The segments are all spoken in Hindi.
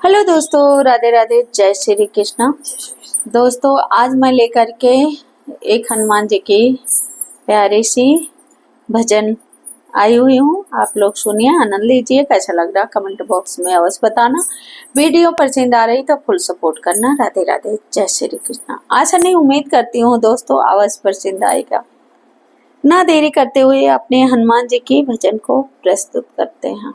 हेलो दोस्तों, राधे राधे, जय श्री कृष्णा। दोस्तों आज मैं लेकर के एक हनुमान जी की प्यारी सी भजन आई हुई हूँ। आप लोग सुनिए, आनंद लीजिए। कैसा लग रहा कमेंट बॉक्स में अवश्य बताना। वीडियो पसंद आ रही तो फुल सपोर्ट करना। राधे राधे, जय श्री कृष्णा। आशा नहीं, उम्मीद करती हूँ दोस्तों अवश्य पसंद आएगा। ना देरी करते हुए अपने हनुमान जी की भजन को प्रस्तुत करते हैं।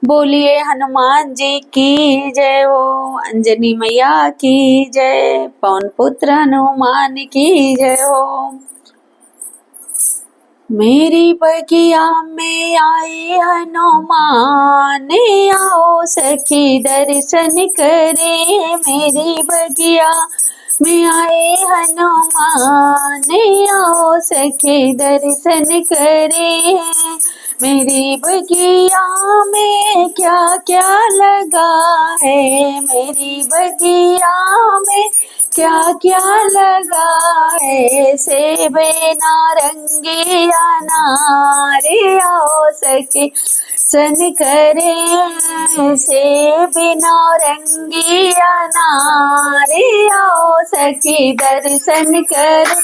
बोलिए हनुमान जी की जय हो, अंजनी मैया की जय, पवन पुत्र हनुमान की जय हो। मेरी बगिया में आए हनुमान, आओ सखी दर्शन करे। मेरी बगिया में आए हनुमान, आओ सखी दर्शन करे। मेरी बगिया में क्या क्या लगा है, मेरी बगिया में क्या क्या लगा है। सेब नारंगी अनार, आओ सखी सन करे। सेब नारंगी अनार, आओ सखी दर्शन करे।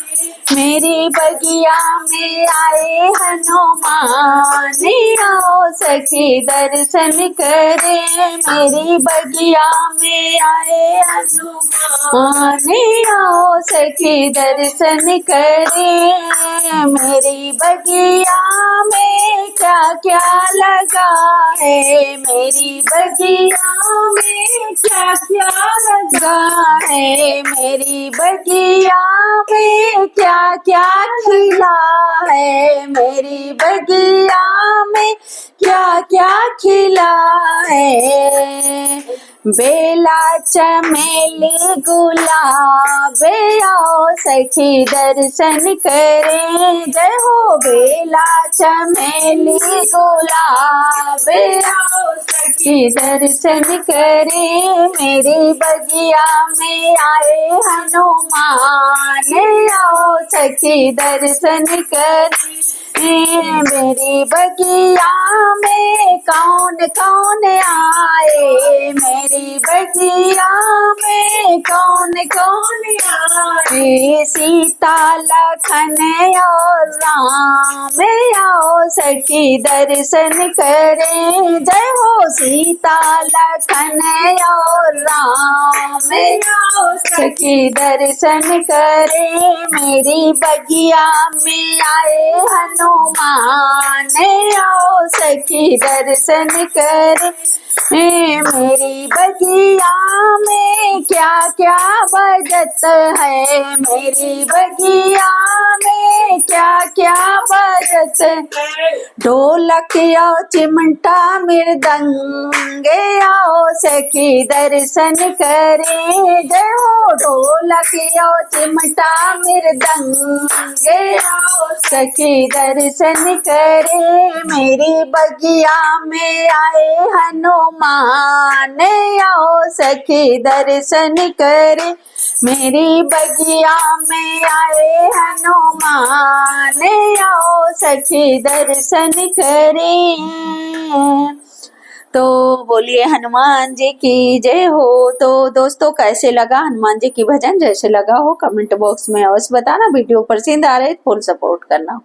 मेरी बगिया में आए हनुमान, आओ सखी दर्शन करे। मेरी बगिया में आए हनुमान, आओ सखी दर्शन करे। मेरी बगिया में क्या क्या लगा है, मेरी बगिया में क्या क्या लगा है। मेरी बगिया में क्या क्या खिला है, मेरी बगिया में क्या क्या खिला है। बेला चमेली गुलाब, आओ सखी दर्शन करे। जय हो। बेला चमेली गुलाब, आओ सखी दर्शन करे। मेरी बगिया में आए हनुमान, आओ सखी दर्शन करे। मेरी बगिया में कौन कौन आए, मेरी बगिया में कौन कौन आए। सीता लखन और राम, आओ सखी दर्शन करे। जय हो। सीता लखन और राम, आओ सखी दर्शन करे। मेरी बगिया में आए हनुमान, आओ सखी दर्शन करे। मेरी बगिया में क्या क्या बजत है, मेरी बगिया में क्या क्या बजत है। ढोलक और चिमटा मृदंग, आओ सखी दर्शन करे। जय हो। ढोलक और चिमटा मृदंग, आओ सखी दर्शन करे। मेरी बगिया में आए हनुमान, आओ सखी दर्शन करे। मेरी बगिया में आए हनुमान, आओ सखी दर्शन करे। तो बोलिए हनुमान जी की जय हो। तो दोस्तों कैसे लगा हनुमान जी की भजन? जैसे लगा हो कमेंट बॉक्स में अवश्य बताना। वीडियो पसंद आ रहे तो फुल सपोर्ट करना।